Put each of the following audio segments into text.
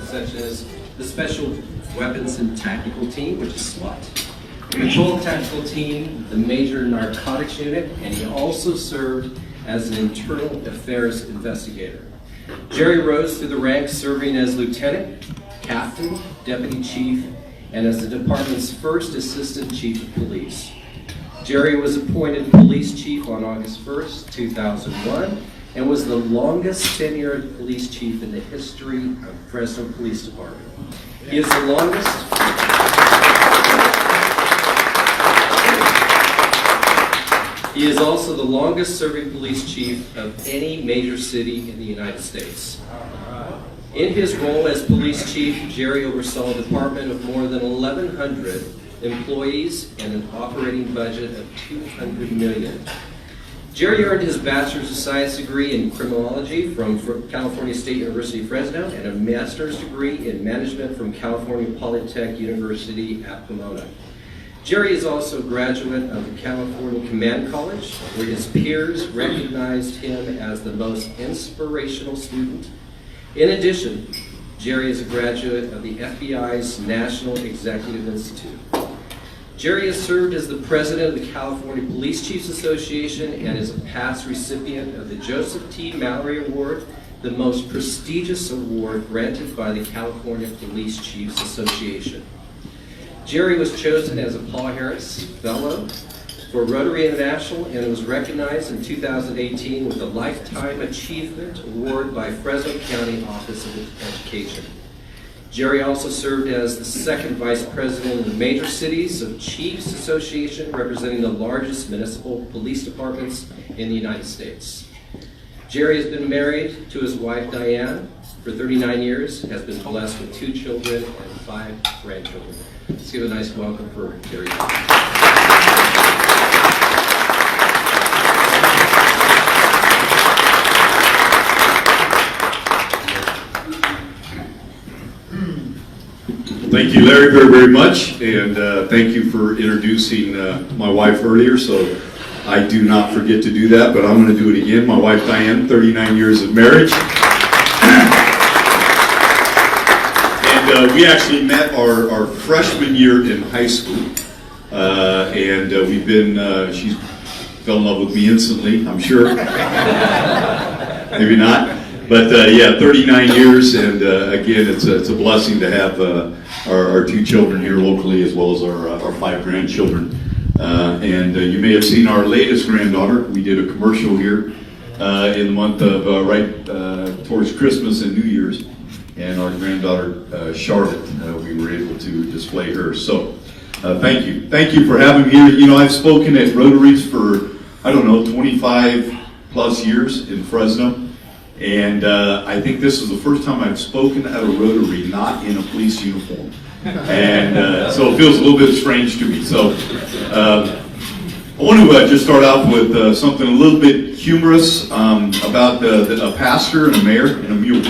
such as the Special Weapons and Tactical Team, which is SWAT, the Patrol Tactical Team, the Major Narcotics Unit, and he also served as an internal affairs investigator. Jerry rose through the ranks, serving as lieutenant, captain, deputy chief, and as the department's first assistant chief of police. Jerry was appointed police chief on August 1st, 2001, and was the longest tenured police chief in the history of Fresno Police Department. He is the longest. He is also the longest serving police chief of any major city in the United States. In his role as police chief, Jerry oversaw a department of more than 1,100 employees and an operating budget of $200 million. Jerry earned his Bachelor's of Science degree in criminology from California State University, Fresno, and a master's degree in management from California Polytech University at Pomona. Jerry is also a graduate of the California Command College, where his peers recognized him as the most inspirational student. In addition, Jerry is a graduate of the FBI's National Executive Institute. Jerry has served as the president of the California Police Chiefs Association and is a past recipient of the Joseph T. Mallory Award, the most prestigious award granted by the California Police Chiefs Association. Jerry was chosen as a Paul Harris Fellow for Rotary International and was recognized in 2018 with the Lifetime Achievement Award by Fresno County Office of Education. Jerry also served as the second vice president of the Major Cities of Chiefs Association, representing the largest municipal police departments in the United States. Jerry has been married to his wife Diane for 39 years, has been blessed with 2 children and 5 grandchildren. Let's give a nice welcome for Jerry. Thank you, Larry, very, very much, and thank you for introducing my wife earlier, so I do not forget to do that, but I'm going to do it again. My wife, Diane, 39 years of marriage. And we actually met our freshman year in high school, and we've been, she fell in love with me instantly, I'm sure. Maybe not. But yeah, 39 years, and again, it's a blessing to have our 2 children here locally, as well as our 5 grandchildren. And you may have seen our latest granddaughter. We did a commercial here in the month of right towards Christmas and New Year's, and our granddaughter Charlotte, we were able to display her. So thank you for having me here. You know, I've spoken at Rotaries for, I don't know, 25 plus years in Fresno. And I think this is the first time I've spoken at a Rotary not in a police uniform. And so it feels a little bit strange to me. So I want to just start off with something a little bit humorous about a pastor and a mayor and a mule.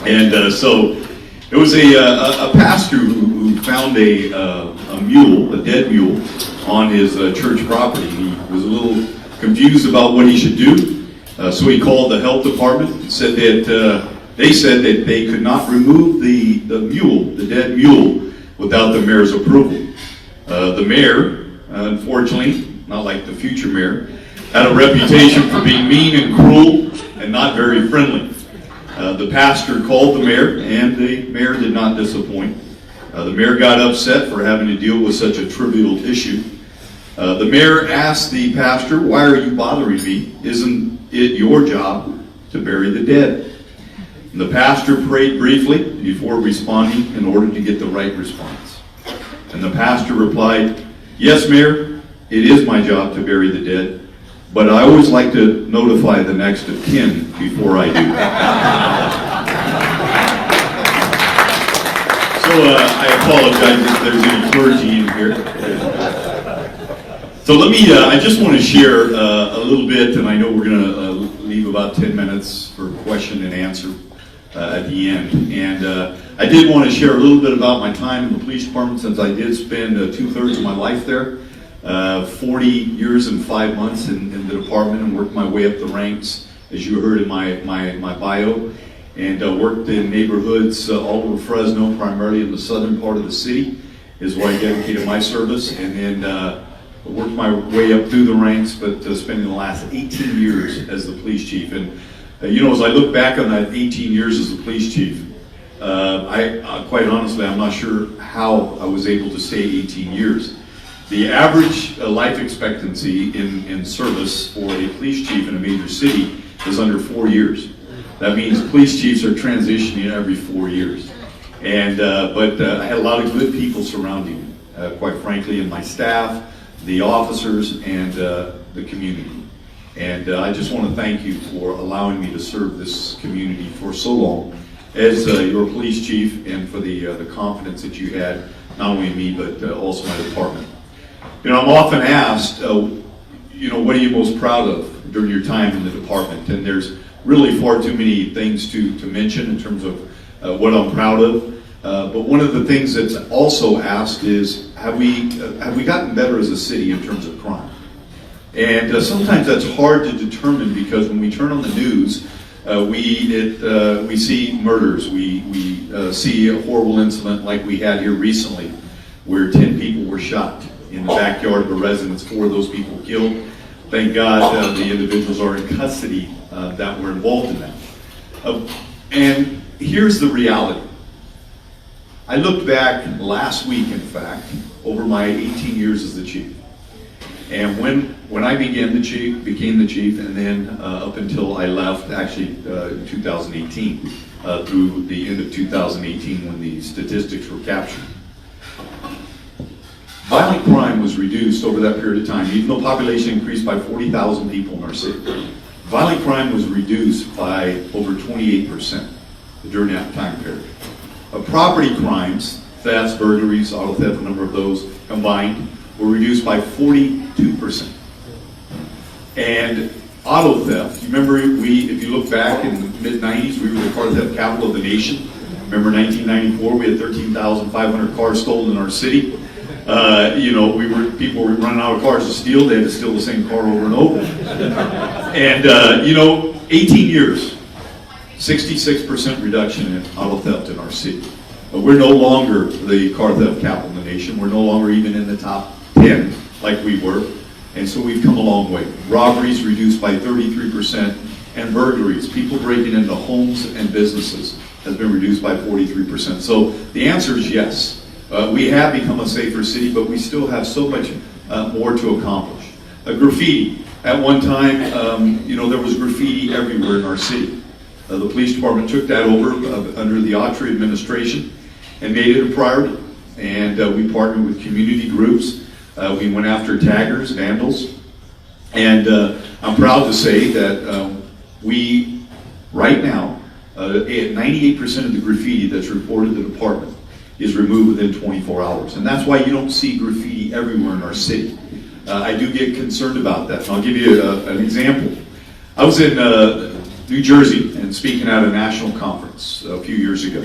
And so it was a pastor who found a mule, a dead mule, on his church property. He was a little confused about what he should do. So he called the health department and said that they said that they could not remove the mule, the dead mule, without the mayor's approval. The mayor, unfortunately, not like the future mayor, had a reputation for being mean and cruel and not very friendly. The pastor called the mayor, and the mayor did not disappoint. The mayor got upset for having to deal with such a trivial issue. The mayor asked the pastor, "Why are you bothering me? Isn't it your job to bury the dead?" And the pastor prayed briefly before responding in order to get the right response. And the pastor replied, "Yes, Mayor, it is my job to bury the dead, but I always like to notify the next of kin before I do." So I apologize if there's any clergy in here. So let me, I just want to share a little bit, and I know we're going to leave about 10 minutes for question and answer at the end. And I did want to share a little bit about my time in the police department, since I did spend 2/3 of my life there. 40 years and 5 months in the department, and worked my way up the ranks, as you heard in my bio. and worked in neighborhoods all over Fresno, primarily in the southern part of the city, is where I dedicated my service, and then worked my way up through the ranks, but spending the last 18 years as the police chief. And as I look back on that 18 years as the police chief, I quite honestly, I'm not sure how I was able to stay 18 years. The average life expectancy in service for a police chief in a major city is under 4 years. That means police chiefs are transitioning every 4 years. And but I had a lot of good people surrounding me, quite frankly, in my staff, the officers, and the community. And I just want to thank you for allowing me to serve this community for so long as your police chief, and for the confidence that you had, not only in me, but also my department. I'm often asked, what are you most proud of during your time in the department? And there's really far too many things to mention in terms of what I'm proud of. But one of the things that's also asked is, have we gotten better as a city in terms of crime? And sometimes that's hard to determine, because when we turn on the news, we see murders, we see a horrible incident like we had here recently, where 10 people were shot in the backyard of a residence, 4 of those people killed. Thank God the individuals are in custody that were involved in that. And here's the reality. I looked back last week, in fact, over my 18 years as the chief. And when I became the chief, and then up until I left, actually in 2018, through the end of 2018 when the statistics were captured. Violent crime was reduced over that period of time, even though population increased by 40,000 people in our city. Violent crime was reduced by over 28% during that time period. Property crimes, thefts, burglaries, auto theft, a number of those combined, were reduced by 42%. And auto theft, you remember if you look back in the mid-90s, we were the car theft capital of the nation. Remember 1994, we had 13,500 cars stolen in our city. People were running out of cars to steal. They had to steal the same car over and over. And 18 years, 66% reduction in auto theft in our city. We're no longer the car theft capital of the nation. We're no longer even in the top 10 like we were. And so we've come a long way. Robberies reduced by 33%, and burglaries, people breaking into homes and businesses, has been reduced by 43%. So the answer is yes. We have become a safer city, but we still have so much more to accomplish. Graffiti. At one time, there was graffiti everywhere in our city. The police department took that over under the Rotary administration and made it a priority. And we partnered with community groups. We went after taggers, vandals. And I'm proud to say that we, right now, 98% of the graffiti that's reported to the department is removed within 24 hours. And that's why you don't see graffiti everywhere in our city. I do get concerned about that. And I'll give you an example. I was in New Jersey and speaking at a national conference a few years ago.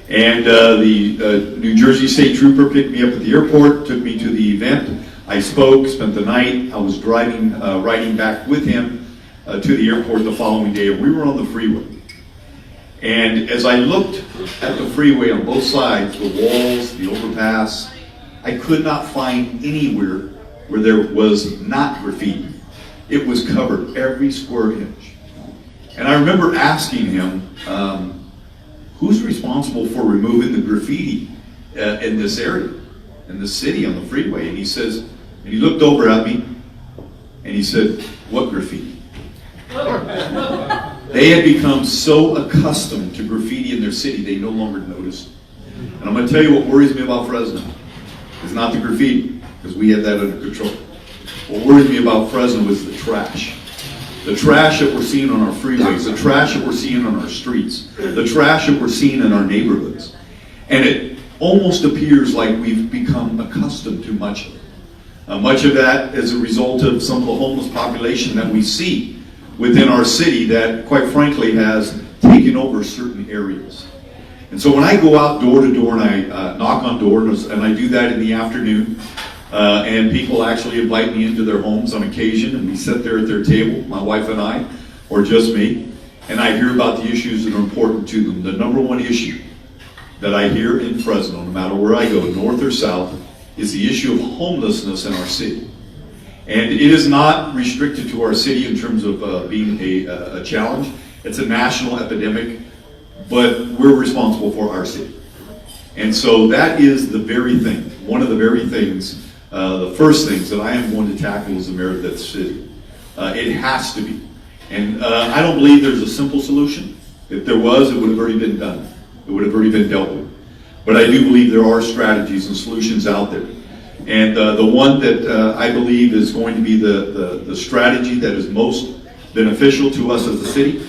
And the New Jersey State Trooper picked me up at the airport, took me to the event. I spoke, spent the night. I was riding back with him to the airport the following day. We were on the freeway. And as I looked at the freeway on both sides, the walls, the overpass, I could not find anywhere where there was not graffiti. It was covered every square inch. And I remember asking him, who's responsible for removing the graffiti in this area, in the city, on the freeway? And he says, and he looked over at me, and he said, what graffiti? They had become so accustomed to graffiti in their city, they no longer noticed. And I'm going to tell you what worries me about Fresno. It's not the graffiti, because we have that under control. What worries me about Fresno is the trash. The trash that we're seeing on our freeways, the trash that we're seeing on our streets, the trash that we're seeing in our neighborhoods. And it almost appears like we've become accustomed to much of it. Much of that is a result of some of the homeless population that we see within our city that, quite frankly, has taken over certain areas. And so when I go out door to door and I knock on doors, and I do that in the afternoon, and people actually invite me into their homes on occasion, and we sit there at their table, my wife and I, or just me, and I hear about the issues that are important to them. The number one issue that I hear in Fresno, no matter where I go, north or south, is the issue of homelessness in our city. And it is not restricted to our city in terms of being a challenge. It's a national epidemic, but we're responsible for our city. And so that is the very thing, one of the very things, the first things that I am going to tackle as the mayor of this city. It has to be. And I don't believe there's a simple solution. If there was, it would have already been done. It would have already been dealt with. But I do believe there are strategies and solutions out there. And the one that I believe is going to be the strategy that is most beneficial to us as a city,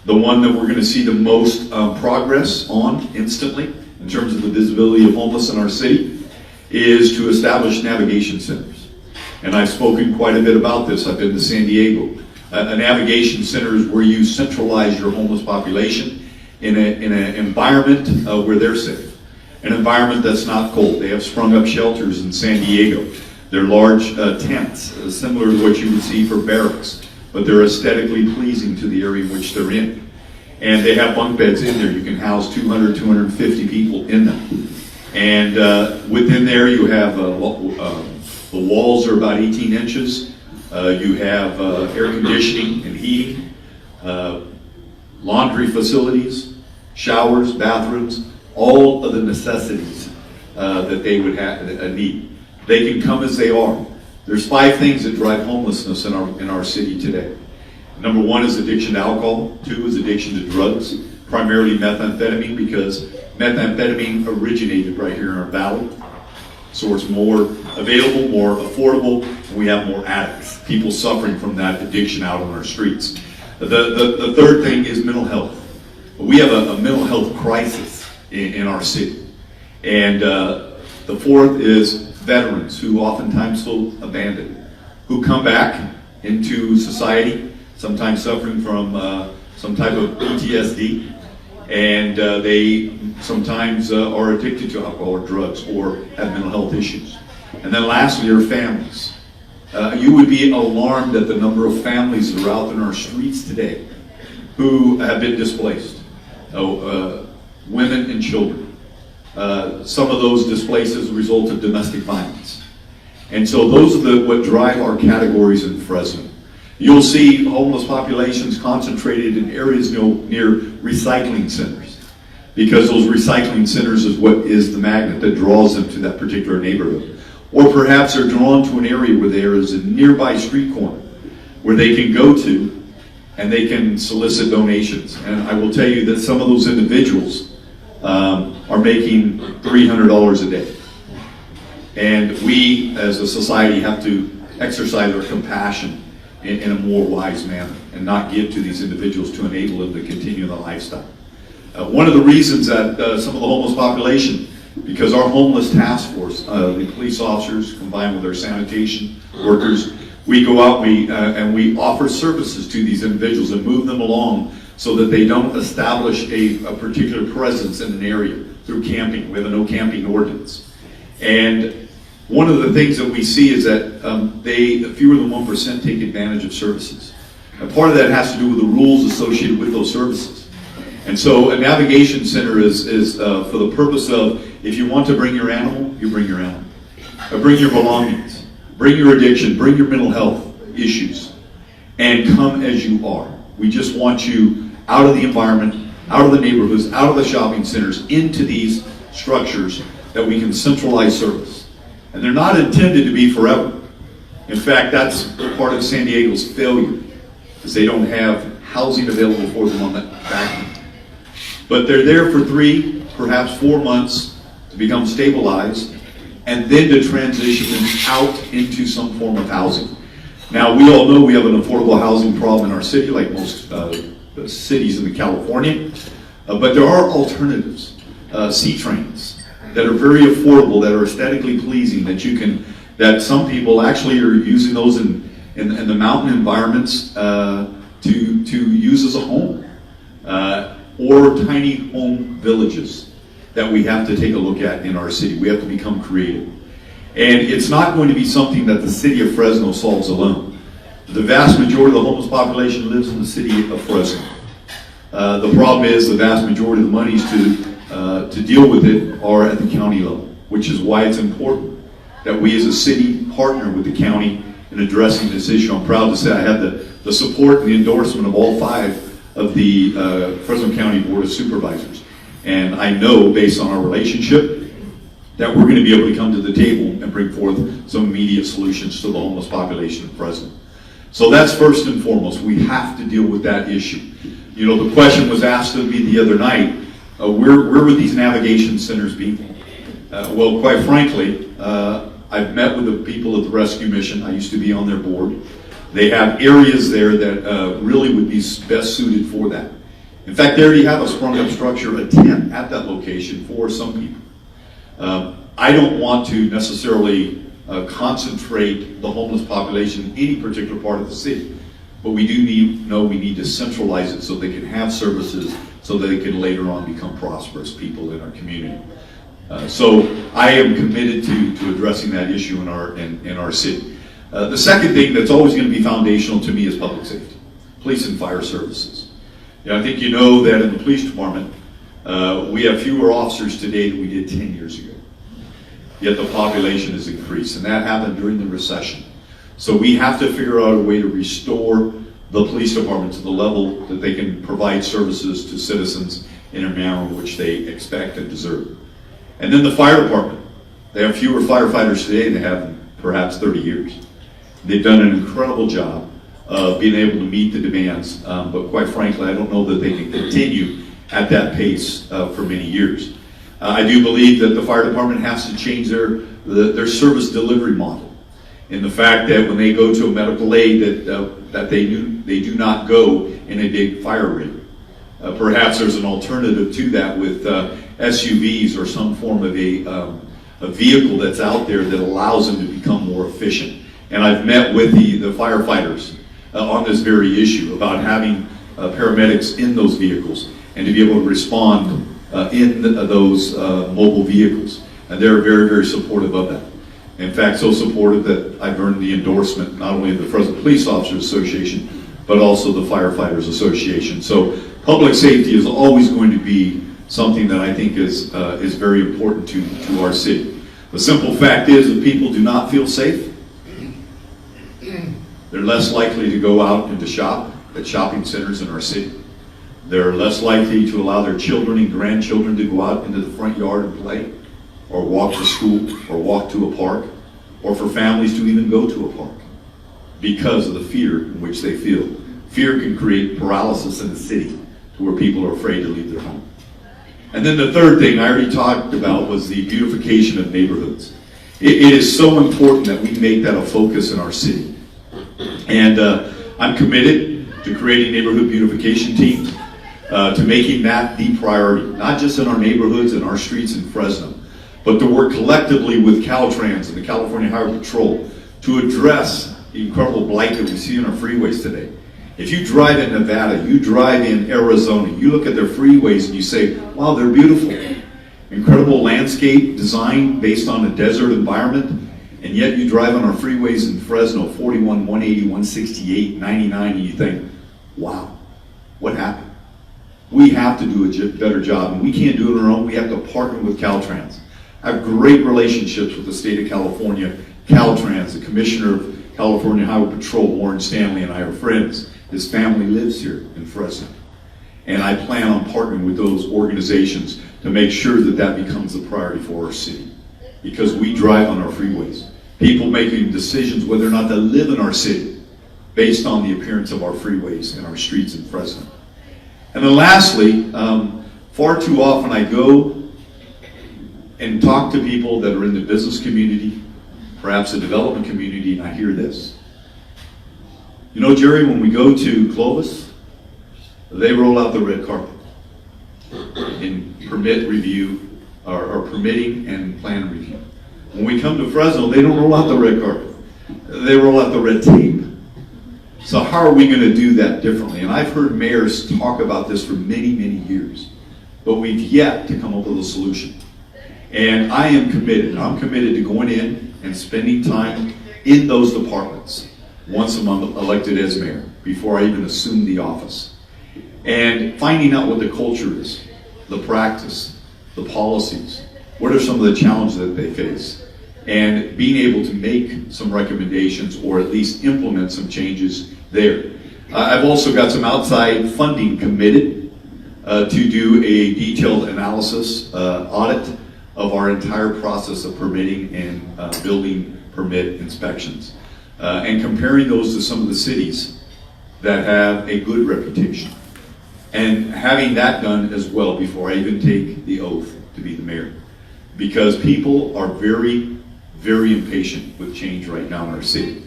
the one that we're going to see the most progress on instantly in terms of the visibility of homeless in our city, is to establish navigation centers. And I've spoken quite a bit about this. I've been to San Diego. A navigation center is where you centralize your homeless population in an environment where they're safe. An environment that's not cold. They have sprung up shelters in San Diego. They're large tents, similar to what you would see for barracks, but they're aesthetically pleasing to the area in which they're in. And they have bunk beds in there. You can house 200, 250 people in them. And within there you have, the walls are about 18 inches. You have air conditioning and heating, laundry facilities, showers, bathrooms, all of the necessities that they would need. They can come as they are. There's 5 things that drive homelessness in our city today. Number 1 is addiction to alcohol. 2 is addiction to drugs, primarily methamphetamine, because methamphetamine originated right here in our valley. So it's more available, more affordable, and we have more addicts, people suffering from that addiction out on our streets. The third thing is mental health. We have a mental health crisis in our city. And the fourth is veterans who oftentimes feel abandoned, who come back into society, sometimes suffering from some type of PTSD, and they sometimes are addicted to alcohol or drugs or have mental health issues. And then lastly are families. You would be alarmed at the number of families that are out in our streets today who have been displaced, women and children. Some of those displaced as a result of domestic violence. And so those are what drive our categories in Fresno. You'll see homeless populations concentrated in areas near recycling centers, because those recycling centers is what is the magnet that draws them to that particular neighborhood. Or perhaps they're drawn to an area where there is a nearby street corner where they can go to and they can solicit donations. And I will tell you that some of those individuals are making $300 a day. And we as a society have to exercise our compassion in a more wise manner and not give to these individuals to enable them to continue the lifestyle. One of the reasons that some of the homeless population, because our homeless task force, the police officers combined with our sanitation workers, we go out and we offer services to these individuals and move them along so that they don't establish a particular presence in an area through camping. We have a no camping ordinance. And one of the things that we see is that fewer than 1% take advantage of services. And part of that has to do with the rules associated with those services. And so a navigation center is for the purpose of, if you want to bring your animal, you bring your animal. Bring your belongings, bring your addiction, bring your mental health issues, and come as you are. We just want you out of the environment, out of the neighborhoods, out of the shopping centers, into these structures that we can centralize service. And they're not intended to be forever. In fact, that's part of San Diego's failure, because they don't have housing available for them on that back end. But they're there for 3, perhaps 4 months to become stabilized, and then to transition them out into some form of housing. Now, we all know we have an affordable housing problem in our city, like most cities in California, but there are alternatives, C-trains, that are very affordable, that are aesthetically pleasing, that some people actually are using those in the mountain environments to use as a home, or tiny home villages that we have to take a look at in our city. We have to become creative. And it's not going to be something that the city of Fresno solves alone. The vast majority of the homeless population lives in the city of Fresno. The problem is the vast majority of the monies to deal with it are at the county level, which is why it's important that we as a city partner with the county in addressing this issue. I'm proud to say I have the support and the endorsement of all 5 of the Fresno County Board of Supervisors. And I know, based on our relationship, that we're going to be able to come to the table and bring forth some immediate solutions to the homeless population of Fresno. So that's first and foremost. We have to deal with that issue. You know, the question was asked of me the other night, where would these navigation centers be? Well, quite frankly, I've met with the people of the rescue mission. I used to be on their board. They have areas there that really would be best suited for that. In fact, they already have a sprung up structure, a tent at that location for some people. I don't want to necessarily concentrate the homeless population in any particular part of the city, but we do know we need to centralize it so they can have services so that they can later on become prosperous people in our community. So I am committed to addressing that issue in our city. The second thing that's always going to be foundational to me is public safety, police and fire services. I think you know that in the police department, we have fewer officers today than we did 10 years ago. Yet the population has increased, and that happened during the recession. So we have to figure out a way to restore the police department to the level that they can provide services to citizens in a manner in which they expect and deserve. And then the fire department. They have fewer firefighters today than they have in perhaps 30 years. They've done an incredible job of being able to meet the demands, but quite frankly, I don't know that they can continue at that pace for many years. I do believe that the fire department has to change their service delivery model, in the fact that when they go to a medical aid, that they do not go in a big fire rig. Perhaps there's an alternative to that with SUVs or some form of a vehicle that's out there that allows them to become more efficient. And I've met with the firefighters on this very issue about having paramedics in those vehicles and to be able to respond in those mobile vehicles. And they're very, very supportive of that. In fact, so supportive that I've earned the endorsement not only of the Fresno Police Officers Association, but also the Firefighters Association. So public safety is always going to be something that I think is very important to our city. The simple fact is, if people do not feel safe, they're less likely to go out and to shop at shopping centers in our city. They're less likely to allow their children and grandchildren to go out into the front yard and play, or walk to school, or walk to a park, or for families to even go to a park, because of the fear in which they feel. Fear can create paralysis in the city to where people are afraid to leave their home. And then the third thing I already talked about was the beautification of neighborhoods. It is so important that we make that a focus in our city. And I'm committed to creating neighborhood beautification teams, to making that the priority, not just in our neighborhoods and our streets in Fresno, but to work collectively with Caltrans and the California Highway Patrol to address the incredible blight that we see on our freeways today. If you drive in Nevada, you drive in Arizona, you look at their freeways and you say, wow, they're beautiful. Incredible landscape design based on a desert environment, and yet you drive on our freeways in Fresno, 41, 180, 168, 99, and you think, wow, what happened? We have to do a better job, and we can't do it on our own. We have to partner with Caltrans. I have great relationships with the state of California, Caltrans, the Commissioner of California Highway Patrol, Warren Stanley, and I are friends. His family lives here in Fresno. And I plan on partnering with those organizations to make sure that that becomes a priority for our city. Because we drive on our freeways. People making decisions whether or not to live in our city based on the appearance of our freeways and our streets in Fresno. And then lastly, far too often I go and talk to people that are in the business community, perhaps the development community, and I hear this. You know, Jerry, when we go to Clovis, they roll out the red carpet in permit review, or permitting and plan review. When we come to Fresno, they don't roll out the red carpet. They roll out the red tape. So how are we going to do that differently? And I've heard mayors talk about this for many, many years, but we've yet to come up with a solution. And I am committed. I'm committed to going in and spending time in those departments once I'm elected as mayor, before I even assume the office. and finding out what the culture is, the practice, the policies, what are some of the challenges that they face, and being able to make some recommendations or at least implement some changes there. I've also got some outside funding committed to do a detailed analysis audit of our entire process of permitting and building permit inspections, and comparing those to some of the cities that have a good reputation, and having that done as well before I even take the oath to be the mayor, because people are very, very impatient with change right now in our city.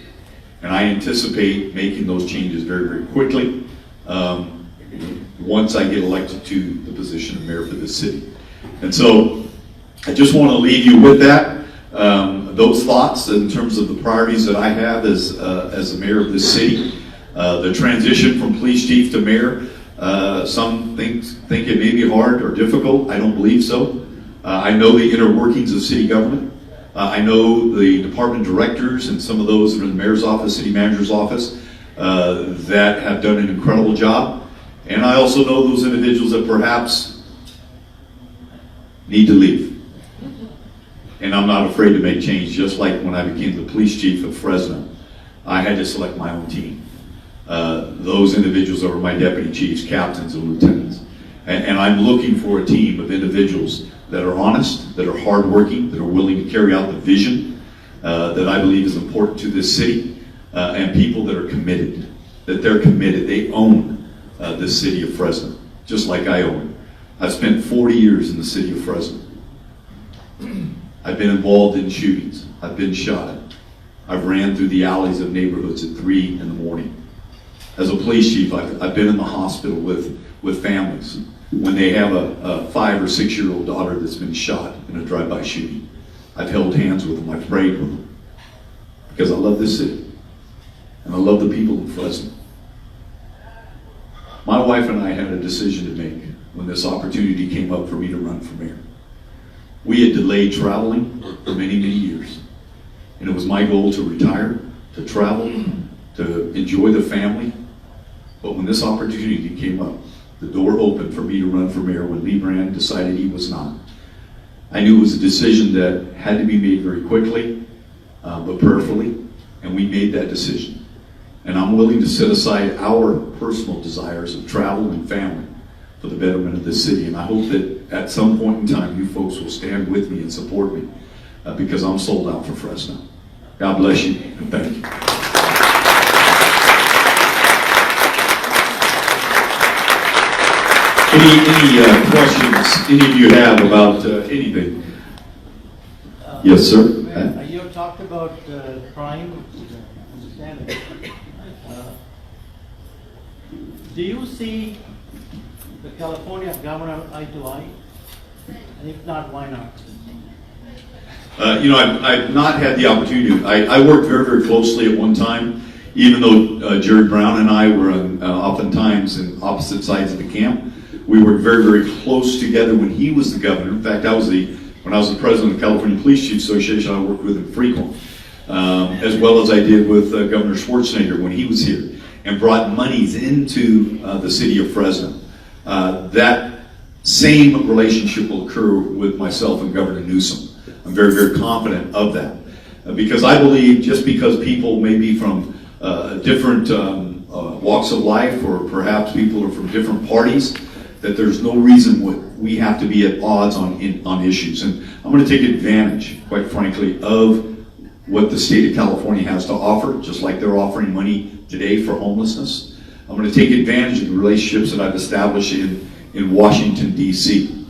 And I anticipate making those changes very, very quickly once I get elected to the position of mayor for this city. And so I just want to leave you with that, those thoughts in terms of the priorities that I have as the mayor of this city. The transition from police chief to mayor, some think it may be hard or difficult. I don't believe so. I know the inner workings of city government. I know the department directors and some of those that are in the mayor's office, city manager's office, that have done an incredible job. And I also know those individuals that perhaps need to leave. And I'm not afraid to make change, just like when I became the police chief of Fresno. I had to select my own team. Those individuals are my deputy chiefs, captains, and lieutenants. And I'm looking for a team of individuals that are honest, that are hardworking, that are willing to carry out the vision that I believe is important to this city, and people that are committed, that they're committed. They own this city of Fresno, just like I own it. I've spent 40 years in the city of Fresno. I've been involved in shootings. I've been shot. I've ran through the alleys of neighborhoods at 3 in the morning. As a police chief, I've been in the hospital with families when they have a 5 or 6 year old daughter that's been shot in a drive-by shooting. I've held hands with them, I've prayed with them, because I love this city, and I love the people in Fresno. My wife and I had a decision to make when this opportunity came up for me to run for mayor. We had delayed traveling for many, many years, and it was my goal to retire, to travel, to enjoy the family. But when this opportunity came up, the door opened for me to run for mayor when Lee Brand decided he was not. I knew it was a decision that had to be made very quickly, but prayerfully, and we made that decision. And I'm willing to set aside our personal desires of travel and family for the betterment of this city. And I hope that at some point in time, you folks will stand with me and support me, because I'm sold out for Fresno. God bless you, and thank you. Any questions any of you have about anything? Yes, sir. You talked about crime, understand it. Do you see the California governor eye to eye? And if not, why not? I've not had the opportunity. I worked very, very closely at one time, even though Jerry Brown and I were oftentimes in opposite sides of the camp. We worked very, very close together when he was the governor. In fact, when I was the president of the California Police Chiefs Association, I worked with him frequently, as well as I did with Governor Schwarzenegger when he was here, and brought monies into the city of Fresno. That same relationship will occur with myself and Governor Newsom. I'm very, very confident of that, because I believe just because people may be from different walks of life, or perhaps people are from different parties, that there's no reason we have to be at odds on issues. And I'm going to take advantage, quite frankly, of what the state of California has to offer, just like they're offering money today for homelessness. I'm going to take advantage of the relationships that I've established in Washington, D.C.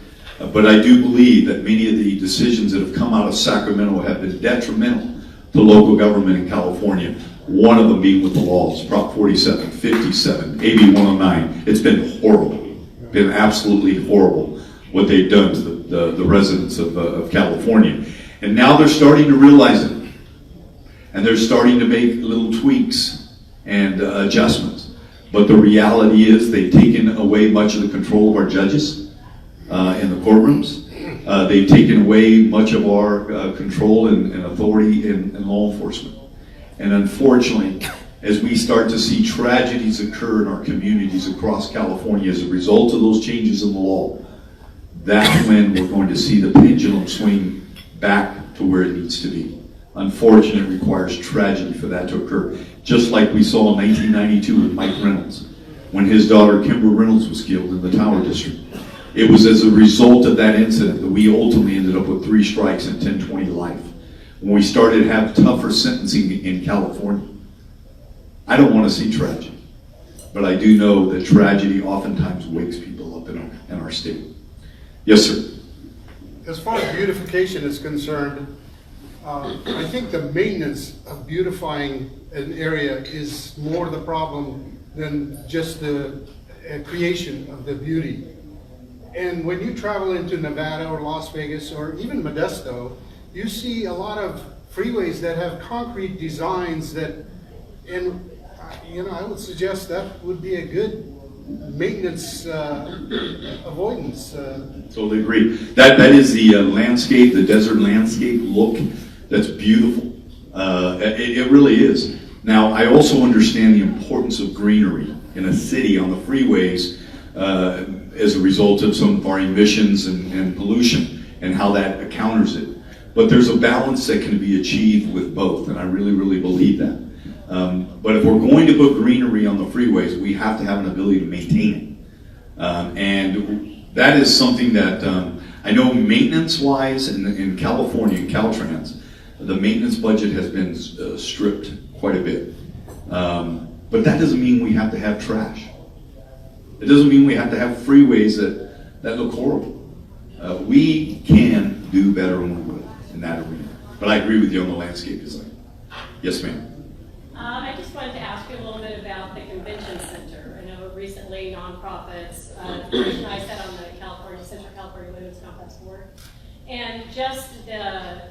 But I do believe that many of the decisions that have come out of Sacramento have been detrimental to local government in California. One of them being with the laws, Prop 47, 57, AB 109. It's been horrible. Been absolutely horrible what they've done to the residents of California. And now they're starting to realize it. And they're starting to make little tweaks and adjustments. But the reality is they've taken away much of the control of our judges in the courtrooms. They've taken away much of our control and authority in law enforcement. And unfortunately, as we start to see tragedies occur in our communities across California as a result of those changes in the law, that's when we're going to see the pendulum swing back to where it needs to be. Unfortunately, it requires tragedy for that to occur. Just like we saw in 1992 with Mike Reynolds, when his daughter Kimber Reynolds was killed in the Tower District. It was as a result of that incident that we ultimately ended up with 3 strikes and 1020 life. When we started to have tougher sentencing in California. I don't want to see tragedy, but I do know that tragedy oftentimes wakes people up in our state. Yes, sir. As far as beautification is concerned, I think the maintenance of beautifying an area is more the problem than just the creation of the beauty. And when you travel into Nevada or Las Vegas or even Modesto, you see a lot of freeways that have concrete designs that, and I would suggest that would be a good maintenance avoidance. Totally agree. That is the landscape, the desert landscape look. That's beautiful. It really is. Now, I also understand the importance of greenery in a city on the freeways as a result of some of our emissions and pollution and how that counters it. But there's a balance that can be achieved with both, and I really, really believe that. But if we're going to put greenery on the freeways, we have to have an ability to maintain it. And that is something that I know maintenance-wise in California, in Caltrans, the maintenance budget has been stripped quite a bit. But that doesn't mean we have to have trash. It doesn't mean we have to have freeways that look horrible. We can do better and we will in that arena. But I agree with you on the landscape design. Yes, ma'am. I just wanted to ask you a little bit about the convention center. I know recently nonprofits, I sat on the Central California Women's Conference Board, and just the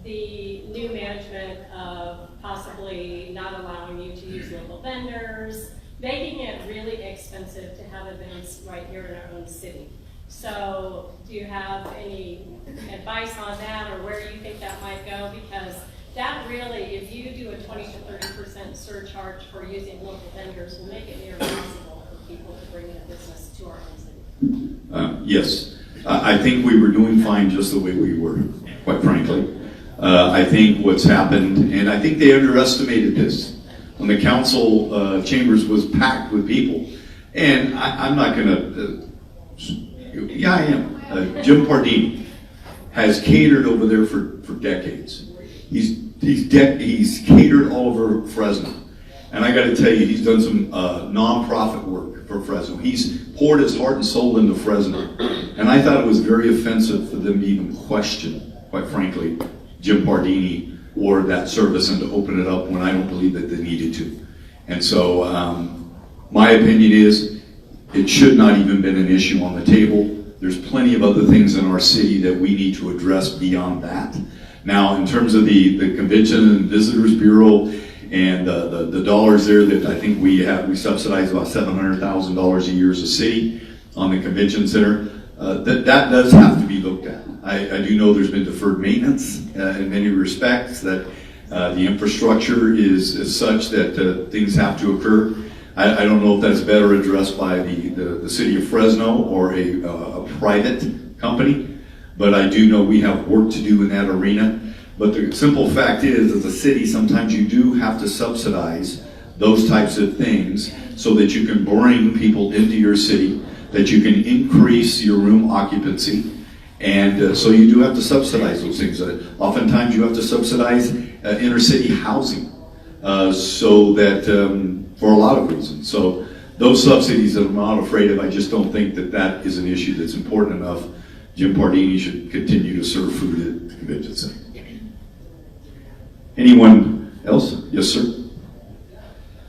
new management of possibly not allowing you to use local vendors, making it really expensive to have events right here in our own city. So do you have any advice on that, or where do you think that might go? Because that really, if you do a 20 to 30% surcharge for using local vendors, will make it near impossible for people to bring in a business to our own city. Yes. I think we were doing fine just the way we were, quite frankly. I think what's happened, and I think they underestimated this, when the council chambers was packed with people. And I'm not going to, yeah, I am. Jim Pardini has catered over there for decades. He's catered all over Fresno. And I got to tell you, he's done some nonprofit work for Fresno. He's poured his heart and soul into Fresno. And I thought it was very offensive for them to even question, quite frankly, Jim Pardini or that service and to open it up when I don't believe that they needed to. And so my opinion is it should not even been an issue on the table. There's plenty of other things in our city that we need to address beyond that. Now, in terms of the Convention and Visitors Bureau and the dollars there that I think we subsidize about $700,000 a year as a city on the convention center, that does have to be looked at. I do know there's been deferred maintenance in many respects, that the infrastructure is such that things have to occur. I don't know if that's better addressed by the city of Fresno or a private company. But I do know we have work to do in that arena. But the simple fact is, as a city, sometimes you do have to subsidize those types of things so that you can bring people into your city, that you can increase your room occupancy. And so you do have to subsidize those things. Oftentimes you have to subsidize inner city housing so that for a lot of reasons. So those subsidies that I'm not afraid of, I just don't think that is an issue that's important enough. Jim Pardini should continue to serve food at the convention center. Anyone else? Yes, sir.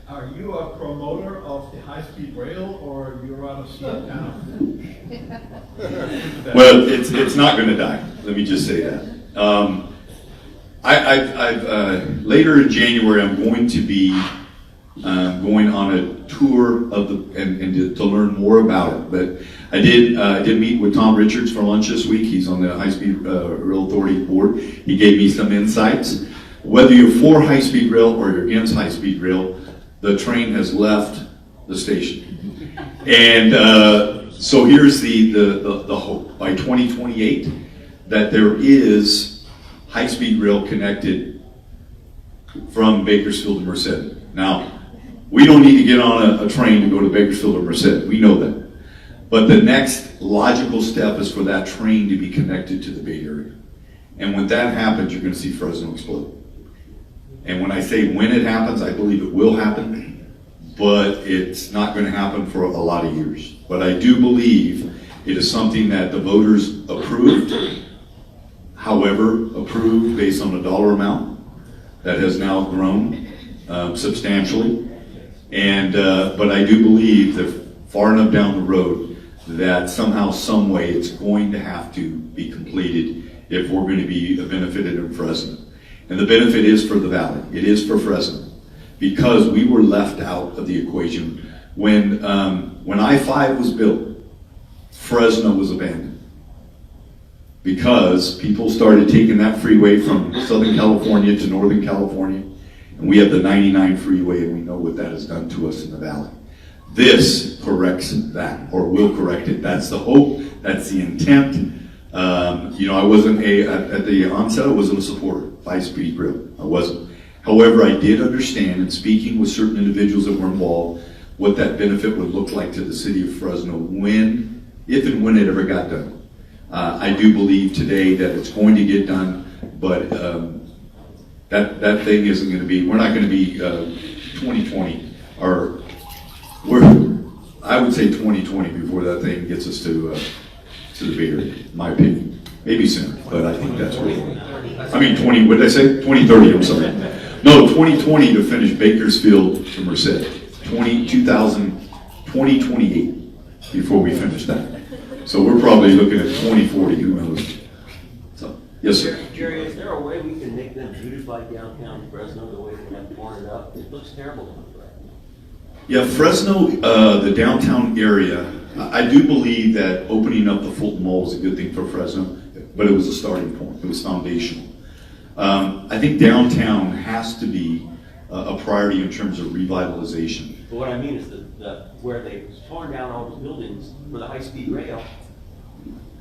Are you a promoter of the high-speed rail, or you rather see it down? Well, it's not going to die. Let me just say that. Later in January, I'm going to be going on a tour of and to learn more about it. But I did meet with Tom Richards for lunch this week. He's on the High Speed Rail Authority board. He gave me some insights. Whether you're for high-speed rail or you're against high-speed rail, the train has left the station. And so here's the hope. By 2028, that there is high-speed rail connected from Bakersfield to Merced. Now, we don't need to get on a train to go to Bakersfield or Merced. We know that. But the next logical step is for that train to be connected to the Bay Area. And when that happens, you're going to see Fresno explode. And when I say when it happens, I believe it will happen, but it's not going to happen for a lot of years. But I do believe it is something that the voters approved, however, approved based on a dollar amount that has now grown substantially. And but I do believe that far enough down the road that somehow, some way, it's going to have to be completed if we're going to be benefited in Fresno. And the benefit is for the valley. It is for Fresno, because we were left out of the equation when I-5 was built. Fresno was abandoned because people started taking that freeway from Southern California to Northern California, and we have the 99 freeway, and we know what that has done to us in the valley. This corrects that, or will correct it. That's the hope. That's the intent. I wasn't at the onset, I wasn't a supporter of high-speed rail. I wasn't. However, I did understand, in speaking with certain individuals that were involved, what that benefit would look like to the city of Fresno if and when it ever got done. I do believe today that it's going to get done, but that thing isn't going to be. We're not going to be 2020, or I would say 2020 before that thing gets us to the Bay Area, in my opinion. Maybe sooner, but I think that's where I mean, what did I say? 2030, I'm sorry. No, 2020 to finish Bakersfield to Merced. 2028 before we finish that. So we're probably looking at 2040, who knows? So, yes, sir. Jerry, is there a way we can make them beautify downtown Fresno the way we have torn it up? It looks terrible. Yeah, Fresno, the downtown area, I do believe that opening up the Fulton Mall is a good thing for Fresno, but it was a starting point. It was foundational. I think downtown has to be a priority in terms of revitalization. But what I mean is where they've torn down all the buildings for the high-speed rail,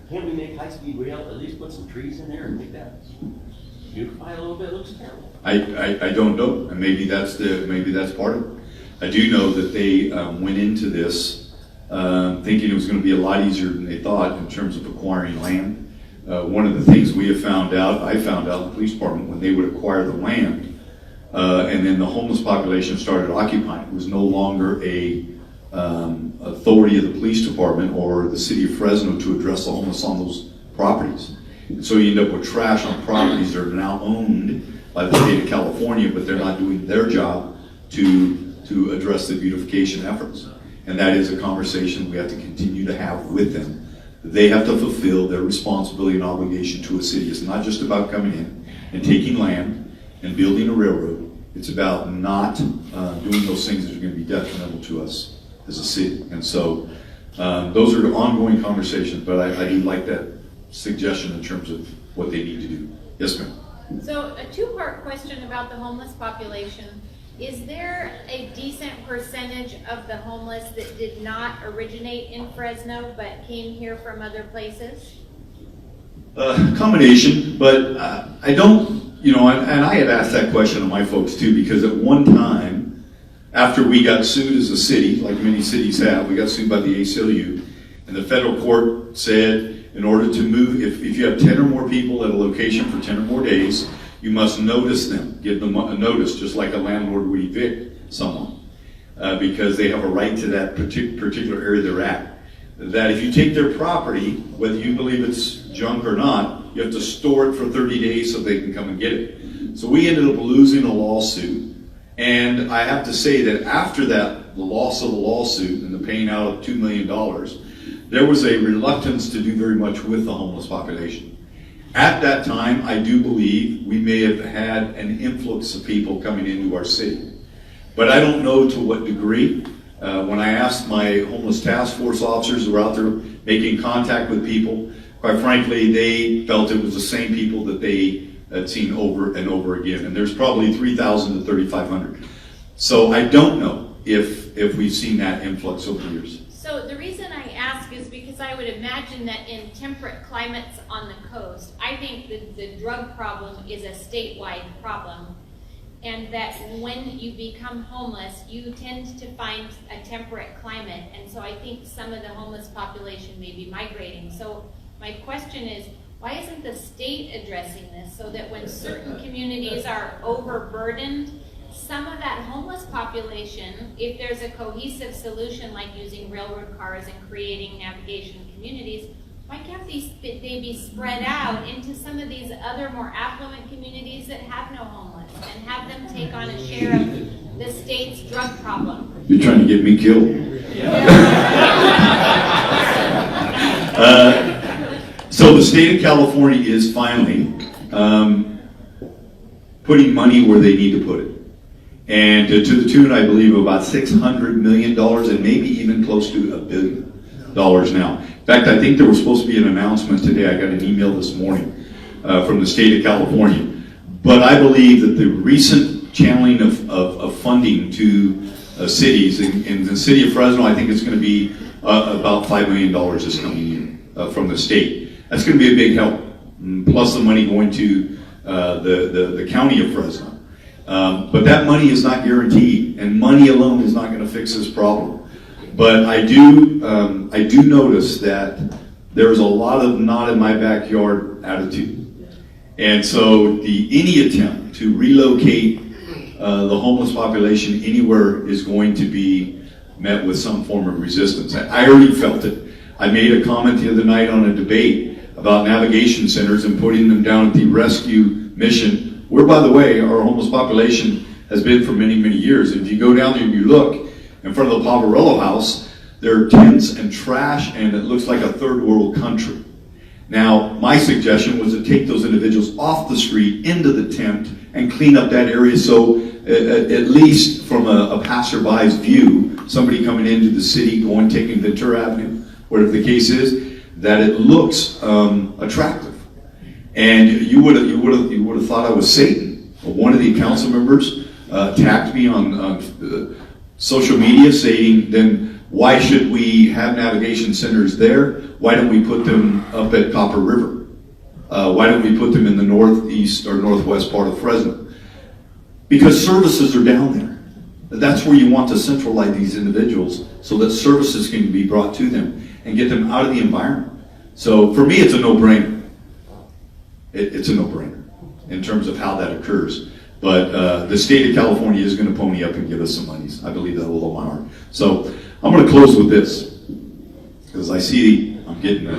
can't we make high-speed rail, at least put some trees in there and make that beautify a little bit? It looks terrible. I don't know, and maybe that's part of it. I do know that they went into this thinking it was going to be a lot easier than they thought in terms of acquiring land. One of the things I found out in the police department, when they would acquire the land, and then the homeless population started occupying, it was no longer a authority of the police department or the city of Fresno to address the homeless on those properties. And so you end up with trash on properties that are now owned by the state of California, but they're not doing their job to address the beautification efforts. And that is a conversation we have to continue to have with them. They have to fulfill their responsibility and obligation to a city. It's not just about coming in and taking land and building a railroad. It's about not doing those things that are going to be detrimental to us as a city. And so those are ongoing conversations, but I do like that suggestion in terms of what they need to do. Yes, ma'am. So a two-part question about the homeless population. Is there a decent percentage of the homeless that did not originate in Fresno but came here from other places? Combination, but I don't, and I had asked that question of my folks too, because at one time, after we got sued as a city, like many cities have, we got sued by the ACLU, and the federal court said in order to move, if you have 10 or more people at a location for 10 or more days, you must notice them, give them a notice, just like a landlord would evict someone, because they have a right to that particular area they're at. That if you take their property, whether you believe it's junk or not, you have to store it for 30 days so they can come and get it. So we ended up losing a lawsuit, and I have to say that after that, the loss of the lawsuit and the paying out of $2 million, there was a reluctance to do very much with the homeless population. At that time, I do believe we may have had an influx of people coming into our city. But I don't know to what degree. When I asked my homeless task force officers who were out there making contact with people, quite frankly, they felt it was the same people that they had seen over and over again. And there's probably 3,000 to 3,500. So I don't know. if we've seen that influx over the years. So the reason I ask is because I would imagine that in temperate climates on the coast, I think that the drug problem is a statewide problem. And that when you become homeless, you tend to find a temperate climate. And so I think some of the homeless population may be migrating. So my question is, why isn't the state addressing this so that when certain communities are overburdened, some of that homeless population, if there's a cohesive solution like using railroad cars and creating navigation communities, why can't they be spread out into some of these other more affluent communities that have no homeless and have them take on a share of the state's drug problem? You're trying to get me killed. So the state of California is finally putting money where they need to put it. And to the tune, I believe, of about $600 million and maybe even close to $1 billion now. In fact, I think there was supposed to be an announcement today. I got an email this morning from the state of California. But I believe that the recent channeling of funding to cities, in the city of Fresno, I think it's going to be about $5 million this coming year from the state. That's going to be a big help, plus the money going to the county of Fresno. But that money is not guaranteed, and money alone is not going to fix this problem. But I do notice that there's a lot of not in my backyard attitude. And so any attempt to relocate the homeless population anywhere is going to be met with some form of resistance. I already felt it. I made a comment the other night on a debate about navigation centers and putting them down at the rescue mission, where, by the way, our homeless population has been for many, many years. If you go down there and you look in front of the Poverello house, there are tents and trash, and it looks like a third world country. Now, my suggestion was to take those individuals off the street into the tent and clean up that area so at least from a passerby's view, somebody coming into the city, going, taking Ventura Avenue, whatever the case is, that it looks attractive. And you would have thought I was Satan. One of the council members attacked me on social media, saying, then why should we have navigation centers there? Why don't we put them up at Copper River? Why don't we put them in the northeast or northwest part of Fresno? Because services are down there. That's where you want to centralize these individuals so that services can be brought to them and get them out of the environment. So for me, it's a no-brainer. It's a no-brainer in terms of how that occurs. But the state of California is going to pony up and give us some monies. I believe that with all my heart. So I'm going to close with this, because I see I'm getting the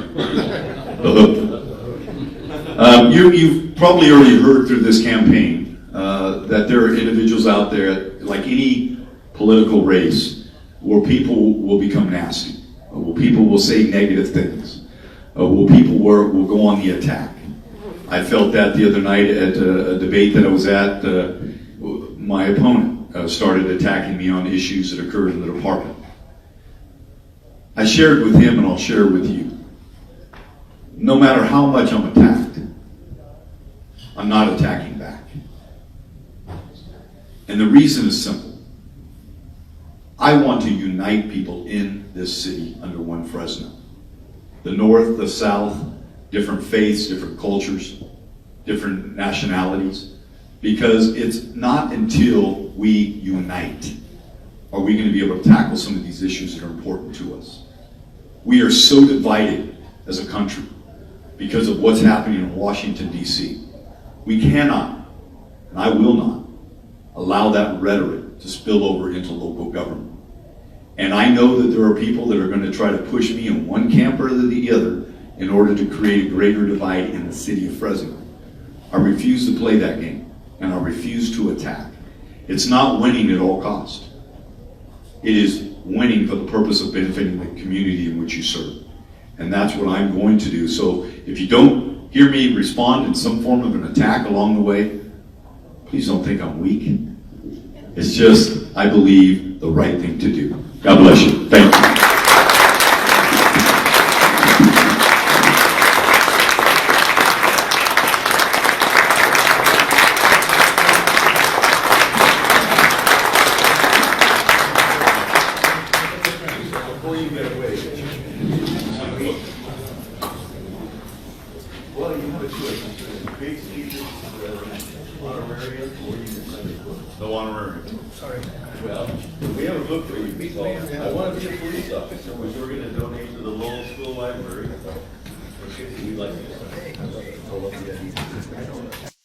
hook. You've probably already heard through this campaign that there are individuals out there, like any political race, where people will become nasty, where people will say negative things, where people will go on the attack. I felt that the other night at a debate that I was at. My opponent started attacking me on issues that occurred in the department. I shared with him, and I'll share with you, no matter how much I'm attacked, I'm not attacking back. And the reason is simple. I want to unite people in this city under one Fresno. The North, the South, different faiths, different cultures, different nationalities, because it's not until we unite are we going to be able to tackle some of these issues that are important to us. We are so divided as a country because of what's happening in Washington, D.C. We cannot, and I will not, allow that rhetoric to spill over into local government. And I know that there are people that are going to try to push me in one camp or the other in order to create a greater divide in the city of Fresno. I refuse to play that game, and I refuse to attack. It's not winning at all costs. It is winning for the purpose of benefiting the community in which you serve. And that's what I'm going to do. So if you don't hear me respond in some form of an attack along the way, please don't think I'm weak. It's just, I believe, the right thing to do. God bless you. Thank you. No honorary. Well, we have a book for you, so I want to be a police officer, which we're gonna donate to the Lowell School Library. We'd like to.